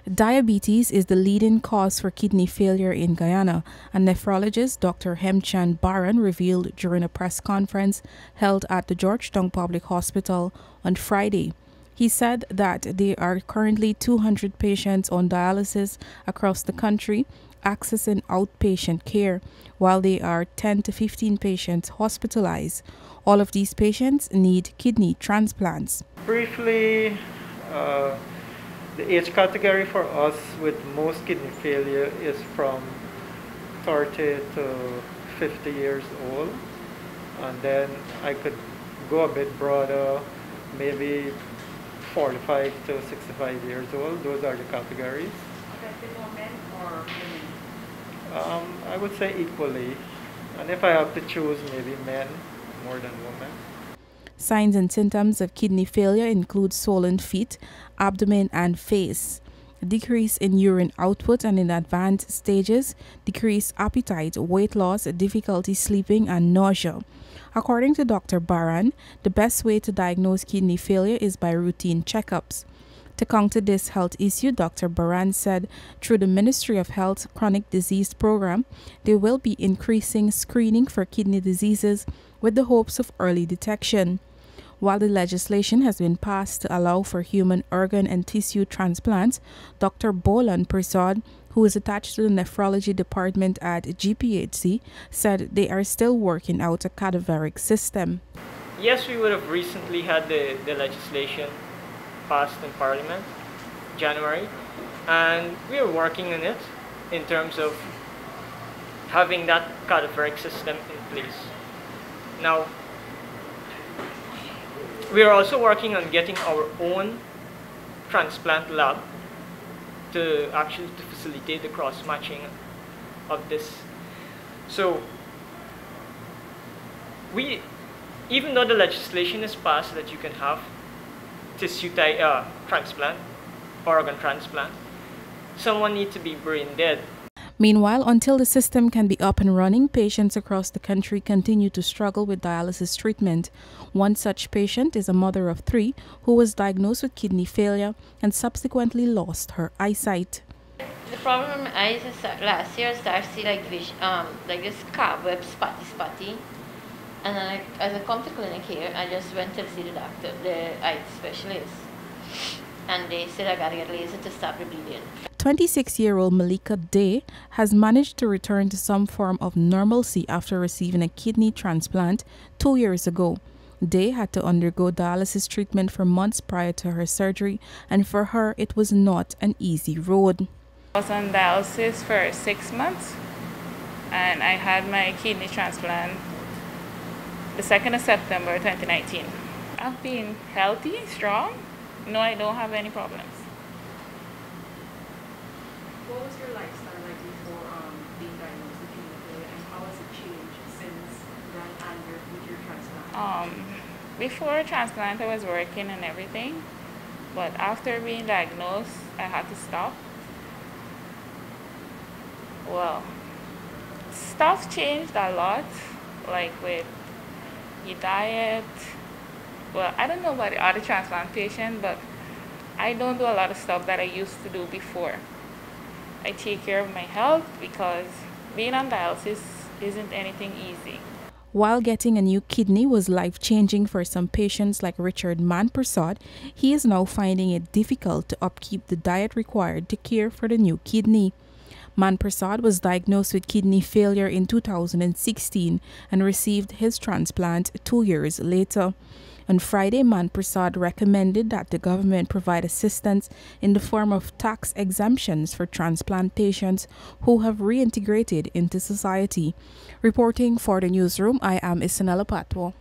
Diabetes is the leading cause for kidney failure in Guyana, and nephrologist Dr. Hemchand Barran revealed during a press conference held at the Georgetown Public Hospital on Friday. He said that there are currently 200 patients on dialysis across the country accessing outpatient care, while there are 10 to 15 patients hospitalized. All of these patients need kidney transplants. Briefly, the age category for us with most kidney failure is from 30 to 50 years old. And then I could go a bit broader, maybe 45 to 65 years old. Those are the categories. More men or women? I would say equally. And if I have to choose, maybe men more than women. Signs and symptoms of kidney failure include swollen feet, abdomen, and face, decrease in urine output, and in advanced stages, decreased appetite, weight loss, difficulty sleeping, and nausea. According to Dr. Barran, the best way to diagnose kidney failure is by routine checkups. To counter this health issue, Dr. Barran said through the Ministry of Health Chronic Disease Program, they will be increasing screening for kidney diseases with the hopes of early detection. While the legislation has been passed to allow for human organ and tissue transplants, Dr. Bolan Prasad, who is attached to the nephrology department at GPHC, said they are still working out a cadaveric system. Yes, we would have recently had the legislation passed in Parliament, January, and we are working on it in terms of having that cadaveric system in place. Now, we are also working on getting our own transplant lab to facilitate the cross-matching of this. So, even though the legislation is passed that you can have tissue transplant, organ transplant, someone needs to be brain dead. Meanwhile, until the system can be up and running, patients across the country continue to struggle with dialysis treatment. One such patient is a mother of 3 who was diagnosed with kidney failure and subsequently lost her eyesight. The problem with my eyes is that last year I started to see like this cobweb spotty. And then as I come to clinic here, I just went to see the doctor, the eye specialist. And they said I gotta get laser to stop the bleeding. 26-year-old Malika Day has managed to return to some form of normalcy after receiving a kidney transplant 2 years ago. Day had to undergo dialysis treatment for months prior to her surgery, and for her it was not an easy road. I was on dialysis for 6 months, and I had my kidney transplant the 2nd of September 2019. I've been healthy, strong. No, I don't have any problems. What was your lifestyle like before being diagnosed with kidney failure, and how has it changed since then and with your transplant? Before transplant, I was working and everything, but after being diagnosed, I had to stop. Well, stuff changed a lot, like with your diet. Well, I don't know about the other transplant patient, but I don't do a lot of stuff that I used to do before. I take care of my health because being on dialysis isn't anything easy. While getting a new kidney was life-changing for some patients like Richard Prasad, he is now finding it difficult to upkeep the diet required to care for the new kidney. Prasad was diagnosed with kidney failure in 2016 and received his transplant 2 years later. On Friday, Prasad recommended that the government provide assistance in the form of tax exemptions for transplant patients who have reintegrated into society. Reporting for the newsroom, I am Isanella Patwo.